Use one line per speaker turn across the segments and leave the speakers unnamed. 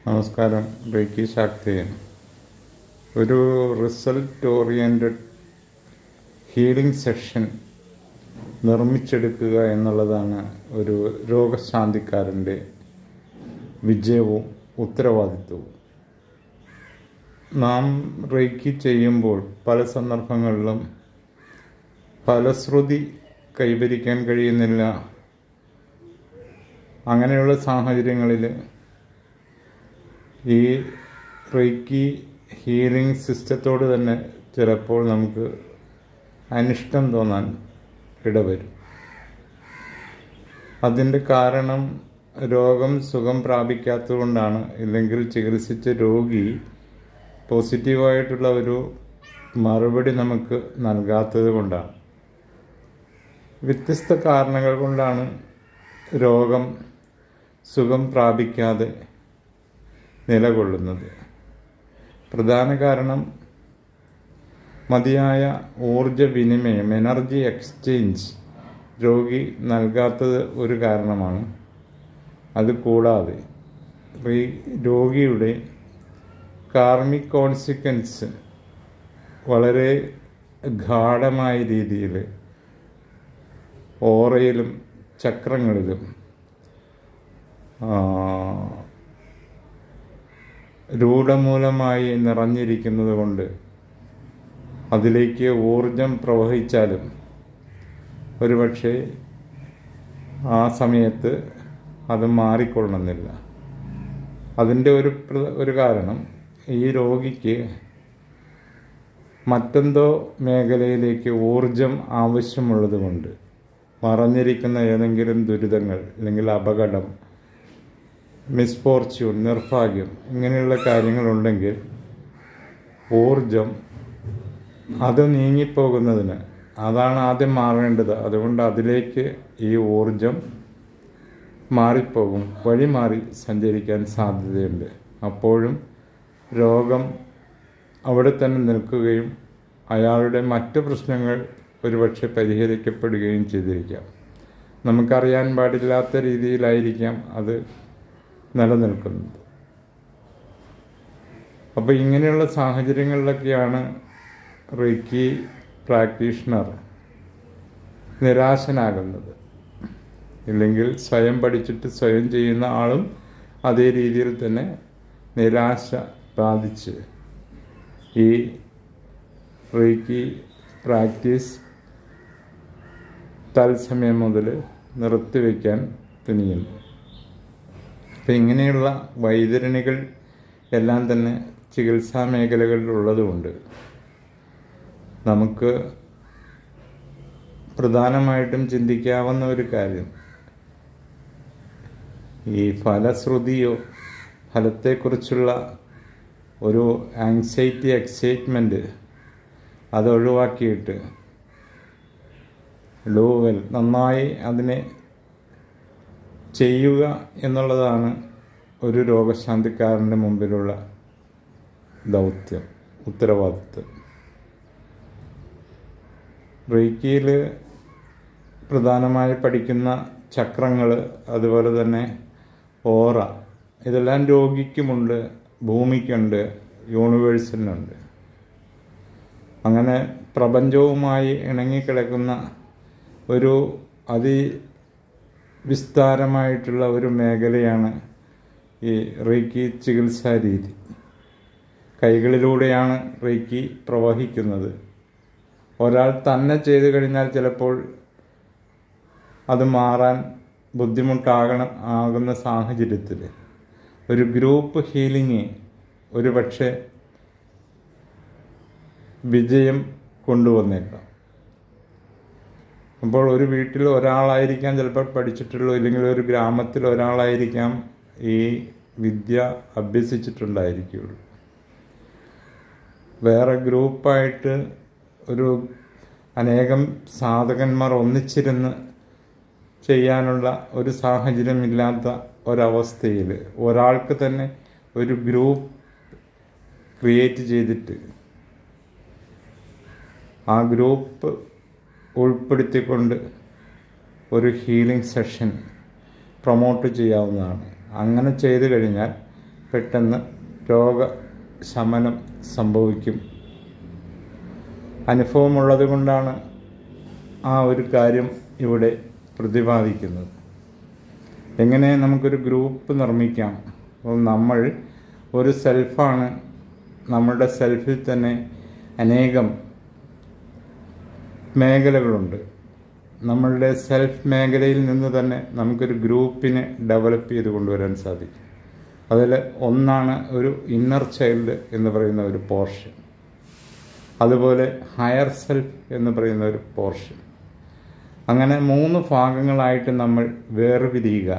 നമസ്കാരം. റേക്കി ശാക്തേയൻ. ഒരു result oriented healing session നിർമ്മിച്ചെടുക്കുക എന്നുള്ളതാണ് ഒരു രോഗശാന്തിക്കാരൻ്റെ വിജയവും ഉത്തരവാദിത്വവും. നാം റേക്കി ചെയ്യുമ്പോൾ പല സന്ദർഭങ്ങളിലും ഫലശ്രുതി കൈവരിക്കാൻ കഴിയുന്നില്ല. അങ്ങനെയുള്ള സാഹചര്യങ്ങളിൽ ഈ റേക്കി ഹീലിംഗ് സിസ്റ്റത്തോട് തന്നെ ചിലപ്പോൾ നമുക്ക് അനിഷ്ടം തോന്നാൻ ഇടവരും. അതിൻ്റെ കാരണം രോഗം സുഖം പ്രാപിക്കാത്തതുകൊണ്ടാണ്, ഇല്ലെങ്കിൽ ചികിത്സിച്ച രോഗി പോസിറ്റീവായിട്ടുള്ള ഒരു മറുപടി നമുക്ക് നൽകാത്തത് കൊണ്ടാണ്. വ്യത്യസ്ത കാരണങ്ങൾ കൊണ്ടാണ് രോഗം സുഖം പ്രാപിക്കാതെ നിലകൊള്ളുന്നത്. പ്രധാന കാരണം മതിയായ ഊർജ വിനിമയം, എനർജി എക്സ്ചേഞ്ച് രോഗി നൽകാത്തത് ഒരു കാരണമാണ്. അതുകൂടാതെ രോഗിയുടെ കാർമിക് കോൺസിക്വൻസ് വളരെ ഗാഢമായ രീതിയിൽ ഓറയിലും ചക്രങ്ങളിലും രൂഢമൂലമായി നിറഞ്ഞിരിക്കുന്നത് കൊണ്ട് അതിലേക്ക് ഊർജം പ്രവഹിച്ചാലും ഒരുപക്ഷെ ആ സമയത്ത് അത് മാറിക്കൊള്ളണമെന്നില്ല. അതിൻ്റെ ഒരു കാരണം ഈ രോഗിക്ക് മറ്റെന്തോ മേഖലയിലേക്ക് ഊർജം ആവശ്യമുള്ളത് കൊണ്ട് മറഞ്ഞിരിക്കുന്ന ഏതെങ്കിലും ദുരിതങ്ങൾ, അല്ലെങ്കിൽ അപകടം, മിസ്ഫോർച്യൂൺ, നിർഭാഗ്യം, ഇങ്ങനെയുള്ള കാര്യങ്ങളുണ്ടെങ്കിൽ ഊർജം അത് നീങ്ങിപ്പോകുന്നതിന് അതാണ് ആദ്യം മാറേണ്ടത്. അതുകൊണ്ട് അതിലേക്ക് ഈ ഊർജം മാറിപ്പോകും, വഴി മാറി സഞ്ചരിക്കാൻ സാധ്യതയുണ്ട്. അപ്പോഴും രോഗം അവിടെ തന്നെ നിൽക്കുകയും അയാളുടെ മറ്റ് പ്രശ്നങ്ങൾ ഒരുപക്ഷെ പരിഹരിക്കപ്പെടുകയും ചെയ്തിരിക്കാം. നമുക്കറിയാൻ പാടില്ലാത്ത രീതിയിലായിരിക്കാം അത് നിലനിൽക്കുന്നത്. അപ്പോൾ ഇങ്ങനെയുള്ള സാഹചര്യങ്ങളിലൊക്കെയാണ് റേക്കി പ്രാക്ടീഷണർ നിരാശനാകുന്നത്. ഇല്ലെങ്കിൽ സ്വയം പഠിച്ചിട്ട് സ്വയം ചെയ്യുന്ന ആളും അതേ രീതിയിൽ തന്നെ നിരാശ ബാധിച്ച് ഈ റേക്കി പ്രാക്ടീസ് തത്സമയം മുതൽ നിർത്തിവെക്കാൻ തുനിയുന്നു. അപ്പം ഇങ്ങനെയുള്ള വൈതരണികൾ എല്ലാം തന്നെ ചികിത്സാ മേഖലകളിലുള്ളതുകൊണ്ട് നമുക്ക് പ്രധാനമായിട്ടും ചിന്തിക്കാവുന്ന ഒരു കാര്യം, ഈ ഫലശ്രുതിയോ ഫലത്തെക്കുറിച്ചുള്ള ഒരു ആങ്സൈറ്റി, എക്സൈറ്റ്മെൻറ്റ് അത് ഒഴിവാക്കിയിട്ട് ഡൂവൽ നന്നായി അതിനെ ചെയ്യുക എന്നുള്ളതാണ് ഒരു രോഗശാന്തിക്കാരൻ്റെ മുമ്പിലുള്ള ദൗത്യം, ഉത്തരവാദിത്വം. റേക്കിയിൽ പ്രധാനമായി പഠിക്കുന്ന ചക്രങ്ങൾ, അതുപോലെ തന്നെ ഓറ, ഇതെല്ലാം രോഗിക്കുമുണ്ട്, ഭൂമിക്കുണ്ട്, യൂണിവേഴ്സിനുണ്ട്. അങ്ങനെ പ്രപഞ്ചവുമായി ഇണങ്ങിക്കിടക്കുന്ന ഒരു വിസ്താരമായിട്ടുള്ള ഒരു മേഖലയാണ് ഈ റേക്കി ചികിത്സാ രീതി. കൈകളിലൂടെയാണ് റേക്കി പ്രവഹിക്കുന്നത്. ഒരാൾ തന്നെ ചെയ്തു കഴിഞ്ഞാൽ ചിലപ്പോൾ അത് മാറാൻ ആകുന്ന സാഹചര്യത്തിൽ ഒരു ഗ്രൂപ്പ് ഹീലിംഗ് ഒരുപക്ഷെ വിജയം കൊണ്ടുവന്നേക്കാം. അപ്പോൾ ഒരു വീട്ടിൽ ഒരാളായിരിക്കാം ചിലപ്പോൾ പഠിച്ചിട്ടുള്ളൂ, ഇല്ലെങ്കിൽ ഒരു ഗ്രാമത്തിൽ ഒരാളായിരിക്കാം ഈ വിദ്യ അഭ്യസിച്ചിട്ടുണ്ടായിരിക്കുകയുള്ളൂ. വേറെ ഗ്രൂപ്പായിട്ട് ഒരു അനേകം സാധകന്മാർ ഒന്നിച്ചിരുന്ന് ചെയ്യാനുള്ള ഒരു സാഹചര്യമില്ലാത്ത ഒരവസ്ഥയിൽ ഒരാൾക്ക് തന്നെ ഒരു ഗ്രൂപ്പ് ക്രിയേറ്റ് ചെയ്തിട്ട് ആ ഗ്രൂപ്പ് ഉൾപ്പെടുത്തിക്കൊണ്ട് ഒരു ഹീലിംഗ് സെഷൻ പ്രൊമോട്ട് ചെയ്യാവുന്നതാണ്. അങ്ങനെ ചെയ്തു കഴിഞ്ഞാൽ പെട്ടെന്ന് രോഗശമനം സംഭവിക്കും. അനുഭവമുള്ളത് കൊണ്ടാണ് ആ ഒരു കാര്യം ഇവിടെ പ്രതിപാദിക്കുന്നത്. എങ്ങനെ നമുക്കൊരു ഗ്രൂപ്പ് നിർമ്മിക്കാം? അപ്പോൾ നമ്മൾ ഒരു സെൽഫാണ്. നമ്മളുടെ സെൽഫിൽ തന്നെ അനേകം മേഖലകളുണ്ട്. നമ്മളുടെ സെൽഫ് മേഖലയിൽ നിന്ന് തന്നെ നമുക്കൊരു ഗ്രൂപ്പിനെ ഡെവലപ്പ് ചെയ്ത് കൊണ്ടുവരാൻ സാധിക്കും. അതിൽ ഒന്നാണ് ഒരു ഇന്നർ ചൈൽഡ് എന്ന് പറയുന്ന ഒരു പോർഷൻ, അതുപോലെ ഹയർ സെൽഫ് എന്ന് പറയുന്ന ഒരു പോർഷൻ. അങ്ങനെ 3 ഭാഗങ്ങളായിട്ട് നമ്മൾ വേർപിരിയുക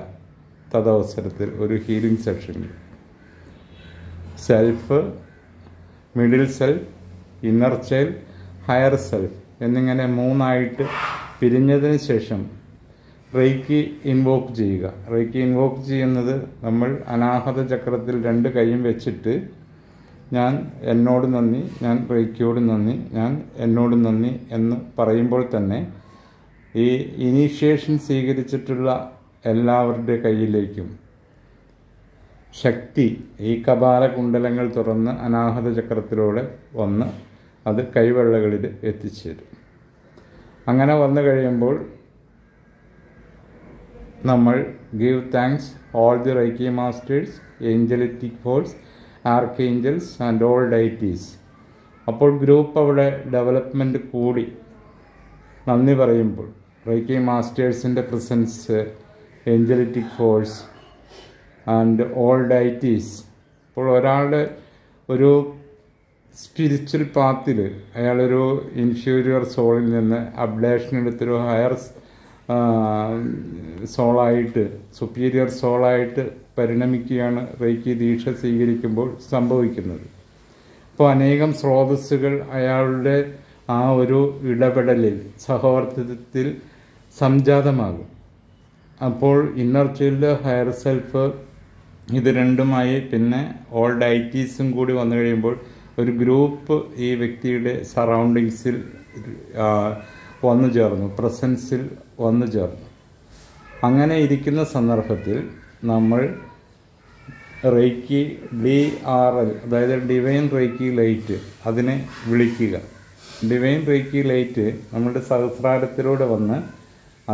തദവസരത്തിൽ ഒരു ഹീലിംഗ് സെഷനിൽ. Self, middle self, inner child, higher self എന്നിങ്ങനെ 3ആയിട്ട് പിരിഞ്ഞതിന് ശേഷം റെയ്ക്കി ഇൻവോക്ക് ചെയ്യുക. റെയ്ക്കി ഇൻവോക്ക് ചെയ്യുന്നത് നമ്മൾ അനാഹത ചക്രത്തിൽ 2 കൈയും വെച്ചിട്ട് ഞാൻ എന്നോട് നന്ദി, ഞാൻ റെയ്ക്കിയോട് നന്ദി, ഞാൻ എന്നോട് നന്ദി എന്ന് പറയുമ്പോൾ തന്നെ ഈ ഇനീഷ്യേഷൻ സ്വീകരിച്ചിട്ടുള്ള എല്ലാവരുടെ കയ്യിലേക്കും ശക്തി ഈ കപാല കുണ്ടലങ്ങൾ തുറന്ന് അനാഹത ചക്രത്തിലൂടെ വന്ന് അത് കൈവെള്ളകളിൽ എത്തിച്ചേരും. അങ്ങനെ വന്നു കഴിയുമ്പോൾ നമ്മൾ give thanks all the reiki masters, angelic force, archangels and all deities. അപ്പോൾ ഗ്രൂപ്പ് അവിടെ ഡെവലപ്മെൻറ്റ് കൂടി നന്ദി പറയുമ്പോൾ റൈക്കി മാസ്റ്റേഴ്സിൻ്റെ presence, angelic force and all deities. അപ്പോൾ ഒരാളുടെ ഒരു സ്പിരിച്വൽ പാത്തിൽ അയാളൊരു ഇൻഫീരിയർ സോളിൽ നിന്ന് അബ്ലേഷൻ എടുത്തൊരു ഹയർ സോളായിട്ട്, സുപ്പീരിയർ സോളായിട്ട് പരിണമിക്കുകയാണ് റെയ്ക്കി ദീക്ഷ സ്വീകരിക്കുമ്പോൾ സംഭവിക്കുന്നത്. അപ്പോൾ അനേകം സ്രോതസ്സുകൾ അയാളുടെ ആ ഒരു ഇടപെടലിൽ, സഹവർത്തിത്വത്തിൽ സംജാതമാകും. അപ്പോൾ ഇന്നർ ചൈൽഡ്, ഹയർ സെൽഫ് ഇത് രണ്ടുമായി പിന്നെ ഓൾ ഡൈറ്റീസും കൂടി വന്നു കഴിയുമ്പോൾ ഒരു ഗ്രൂപ്പ് ഈ വ്യക്തിയുടെ സറൗണ്ടിങ്സിൽ വന്നു ചേർന്നു, പ്രസൻസിൽ വന്നു ചേർന്നു. അങ്ങനെ ഇരിക്കുന്ന സന്ദർഭത്തിൽ നമ്മൾ റെയ്ക്കി DRL, അതായത് ഡിവൈൻ റെയ്ക്കി ലൈറ്റ്, അതിനെ വിളിക്കുക. ഡിവൈൻ റെയ്ക്കി ലൈറ്റ് നമ്മുടെ സഹസ്രാരത്തിലൂടെ വന്ന്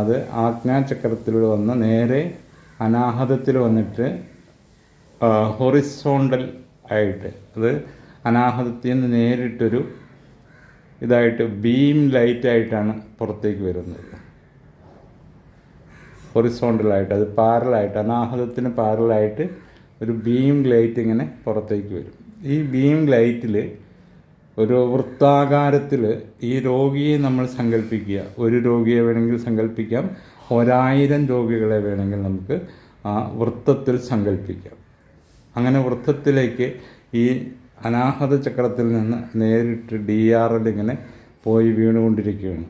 അത് ആജ്ഞാചക്രത്തിലൂടെ വന്ന് നേരെ അനാഹതത്തിൽ വന്നിട്ട് ഹൊറിസോണ്ടൽ ആയിട്ട്, അത് അനാഹതത്തിൽ നിന്ന് നേരിട്ടൊരു ഇതായിട്ട് ബീം ലൈറ്റായിട്ടാണ് പുറത്തേക്ക് വരുന്നത്. ഹൊറിസോണ്ടലായിട്ട്, അത് പാരലായിട്ട്, അനാഹതത്തിന് പാരലായിട്ട് ഒരു ബീം ലൈറ്റ് ഇങ്ങനെ പുറത്തേക്ക് വരും. ഈ ബീം ലൈറ്റിൽ ഒരു വൃത്താകാരത്തിൽ ഈ രോഗിയെ നമ്മൾ സങ്കല്പിക്കുക. ഒരു രോഗിയെ വേണമെങ്കിൽ സങ്കല്പിക്കാം, 1000 രോഗികളെ വേണമെങ്കിൽ നമുക്ക് ആ വൃത്തത്തിൽ സങ്കല്പിക്കാം. അങ്ങനെ വൃത്തത്തിലേക്ക് ഈ അനാഹത ചക്രത്തിൽ നിന്ന് നേരിട്ട് DRL ഇങ്ങനെ പോയി വീണുകൊണ്ടിരിക്കുകയാണ്.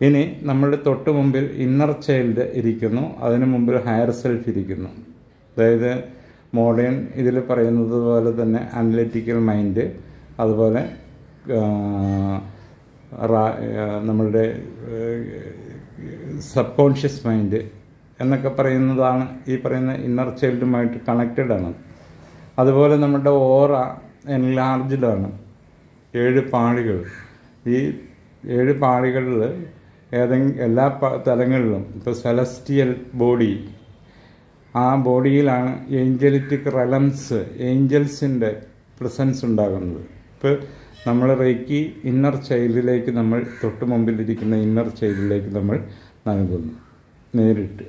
ഇനി നമ്മളുടെ തൊട്ട് മുമ്പിൽ ഇന്നർ ചൈൽഡ് ഇരിക്കുന്നു, അതിനു മുമ്പിൽ ഹയർ സെൽഫ് ഇരിക്കുന്നു. അതായത് മോഡേൺ ഇതിൽ പറയുന്നത് പോലെ തന്നെ അനലിറ്റിക്കൽ മൈൻഡ്, അതുപോലെ നമ്മളുടെ സബ് കോൺഷ്യസ് മൈൻഡ് എന്നൊക്കെ പറയുന്നതാണ് ഈ പറയുന്ന ഇന്നർ ചൈൽഡുമായിട്ട് കണക്റ്റഡ് ആണ്. അതുപോലെ നമ്മുടെ ഓറ എൻലാർജ്ഡ് ആണ്. 7 പാളികൾ. ഈ 7 പാളികളിൽ എല്ലാ തലങ്ങളിലും ഇപ്പോൾ സെലസ്റ്റിയൽ ബോഡി, ആ ബോഡിയിലാണ് ഏഞ്ചലിറ്റിക് റെലംസ്, ഏഞ്ചൽസിൻ്റെ പ്രസൻസ് ഉണ്ടാകുന്നത്. ഇപ്പോൾ നമ്മൾ റെയ്ക്കി ഇന്നർ ചൈൽഡിലേക്ക്, നമ്മൾ തൊട്ട് മുമ്പിലിരിക്കുന്ന ഇന്നർ ചൈൽഡിലേക്ക് നമ്മൾ നൽകുന്നു നേരിട്ട്.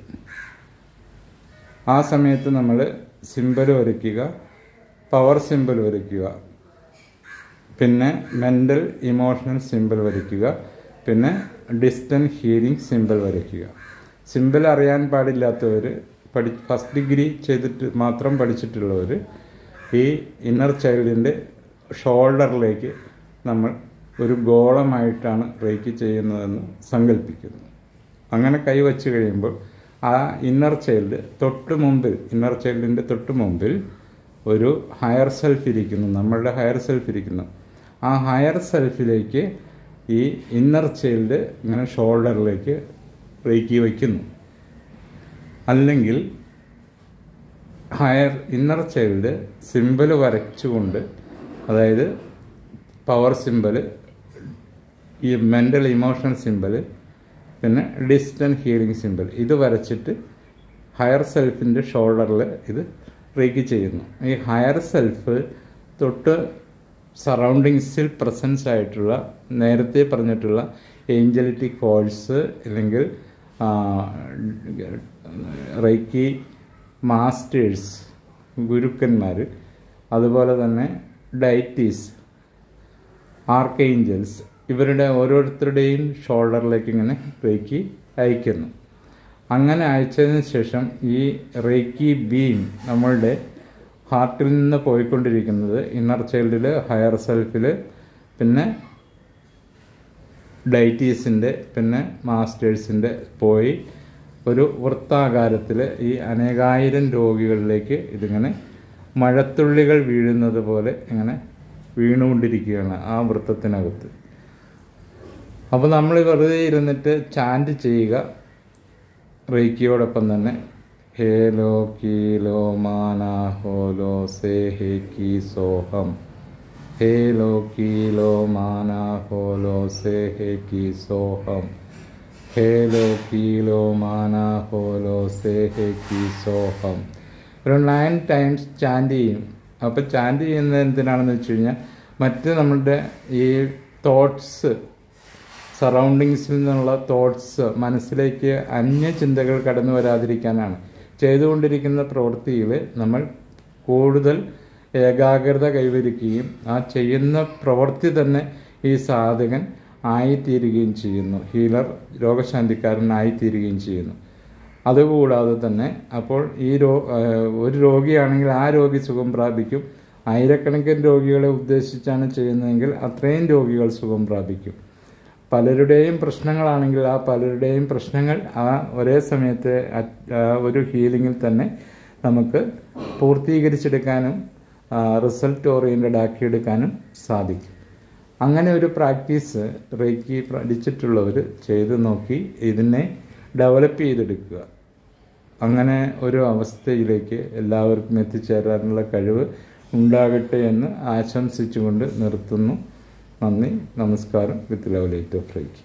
ആ സമയത്ത് നമ്മൾ സിമ്പൽ വരയ്ക്കുക, പവർ സിമ്പൽ വരയ്ക്കുക, പിന്നെ മെൻ്റൽ ഇമോഷണൽ സിമ്പൽ വരയ്ക്കുക, പിന്നെ ഡിസ്റ്റൻറ്റ് ഹീലിംഗ് സിമ്പൽ വരയ്ക്കുക. സിമ്പൽ അറിയാൻ പാടില്ലാത്തവർ, ഫസ്റ്റ് ഡിഗ്രി ചെയ്തിട്ട് മാത്രം പഠിച്ചിട്ടുള്ളവർ ഈ ഇന്നർ ചൈൽഡിൻ്റെ ഷോൾഡറിലേക്ക് നമ്മൾ ഒരു ഗോളമായിട്ടാണ് റെയ്ക്കി ചെയ്യുന്നതെന്ന് സങ്കല്പിക്കുന്നു. അങ്ങനെ കൈവച്ച് കഴിയുമ്പോൾ ആ ഇന്നർ ചൈൽഡ് തൊട്ട് മുമ്പിൽ, ഇന്നർ ചൈൽഡിൻ്റെ തൊട്ട് മുമ്പിൽ ഒരു ഹയർ സെൽഫ് ഇരിക്കുന്നു, നമ്മളുടെ ഹയർ സെൽഫ് ഇരിക്കുന്നു. ആ ഹയർ സെൽഫിലേക്ക് ഈ ഇന്നർ ചൈൽഡ് ഇങ്ങനെ ഷോൾഡറിലേക്ക് റെയ്ക്കി വയ്ക്കുന്നു. അല്ലെങ്കിൽ ഇന്നർ ചൈൽഡ് സിമ്പൽ വരച്ചുകൊണ്ട്, അതായത് പവർ സിമ്പൽ, ഈ മെൻ്റൽ ഇമോഷണൽ സിമ്പൽ, പിന്നെ ഡിസ്റ്റൻറ്റ് ഹീലിംഗ് സിമ്പൽ, ഇത് വരച്ചിട്ട് ഹയർ സെൽഫിൻ്റെ ഷോൾഡറിൽ ഇത് റീക്ക് ചെയ്യുന്നു. ഈ ഹയർ സെൽഫ് തൊട്ട് സറൗണ്ടിങ്സിൽ പ്രസൻസ് ആയിട്ടുള്ള നേരത്തെ പറഞ്ഞിട്ടുള്ള ഏഞ്ചലിറ്റിക് ഫോഴ്സ്, അല്ലെങ്കിൽ റൈക്കി മാസ്റ്റേഴ്സ്, ഗുരുക്കന്മാർ, അതുപോലെ തന്നെ ഡൈറ്റീസ്, ആർക്കേഞ്ചൽസ്, ഇവരുടെ ഓരോരുത്തരുടെയും ഷോൾഡറിലേക്ക് ഇങ്ങനെ റേക്കി അയക്കുന്നു. അങ്ങനെ അയച്ചതിന് ശേഷം ഈ റേക്കി ബീം നമ്മളുടെ ഹാർട്ടിൽ നിന്ന് പോയിക്കൊണ്ടിരിക്കുന്നത് ഇന്നർ ചൈൽഡിൽ, ഹയർ സെൽഫിൽ, പിന്നെ ഡൈറ്റീസിൻ്റെ, പിന്നെ മാസ്റ്റേഴ്സിൻ്റെ പോയി ഒരു വൃത്താകാരത്തിൽ ഈ അനേകായിരം രോഗികളിലേക്ക് ഇതിങ്ങനെ മഴത്തുള്ളികൾ വീഴുന്നത് പോലെ ഇങ്ങനെ വീണുകൊണ്ടിരിക്കുകയാണ് ആ വൃത്തത്തിനകത്ത്. അപ്പോൾ നമ്മൾ വെറുതെ ഇരുന്നിട്ട് ചാൻറ്റ് ചെയ്യുക റേക്കിയോടൊപ്പം തന്നെ, ഹേലോ കീലോ മാനാ ഹോലോ സേ ഹേ കീ സോഹം, ഹേലോ കീലോ മാനാ ഹോലോ സേ ഹേ കീ സോഹം, ഹേലോ കീലോ മാനാ ഹോലോ സേ ഹേ കീ സോഹം. ഒരു 9 times ചാൻറ്റ് ചെയ്യും. അപ്പോൾ ചാൻറ്റ് ചെയ്യുന്നത് എന്തിനാണെന്ന് വെച്ച് കഴിഞ്ഞാൽ, മറ്റ് നമ്മളുടെ ഈ തോട്ട്സ്, സറൗണ്ടിങ്സിൽ നിന്നുള്ള തോട്ട്സ് മനസ്സിലേക്ക് അന്യ ചിന്തകൾ കടന്നു വരാതിരിക്കാനാണ്. ചെയ്തുകൊണ്ടിരിക്കുന്ന പ്രവൃത്തിയിൽ നമ്മൾ കൂടുതൽ ഏകാഗ്രത കൈവരിക്കുകയും ആ ചെയ്യുന്ന പ്രവൃത്തി തന്നെ ഈ സാധകൻ ആയിത്തീരുകയും ചെയ്യുന്നു, ഹീലർ, രോഗശാന്തിക്കാരനായിത്തീരുകയും ചെയ്യുന്നു. അതുകൂടാതെ തന്നെ അപ്പോൾ ഒരു രോഗിയാണെങ്കിൽ ആ രോഗി സുഖം പ്രാപിക്കും. ആയിരക്കണക്കിന് രോഗികളെ ഉദ്ദേശിച്ചാണ് ചെയ്യുന്നതെങ്കിൽ അത്രയും രോഗികൾ സുഖം പ്രാപിക്കും. പലരുടെയും പ്രശ്നങ്ങളാണെങ്കിൽ ആ പലരുടെയും പ്രശ്നങ്ങൾ ആ ഒരേ സമയത്ത് ഒരു ഹീലിങ്ങിൽ തന്നെ നമുക്ക് പൂർത്തീകരിച്ചെടുക്കാനും റിസൾട്ട് ഓറിയൻറ്റഡ് ആക്കിയെടുക്കാനും സാധിക്കും. അങ്ങനെ ഒരു പ്രാക്ടീസ് റേക്കി പഠിച്ചിട്ടുള്ളവർ ചെയ്ത് നോക്കി ഇതിനെ ഡെവലപ്പ് ചെയ്തെടുക്കുക. അങ്ങനെ ഒരു അവസ്ഥയിലേക്ക് എല്ലാവർക്കും എത്തിച്ചേരാനുള്ള കഴിവ് ഉണ്ടാകട്ടെ എന്ന് ആശംസിച്ചുകൊണ്ട് നിർത്തുന്നു. നന്ദി, നമസ്കാരം. With love light of reiki.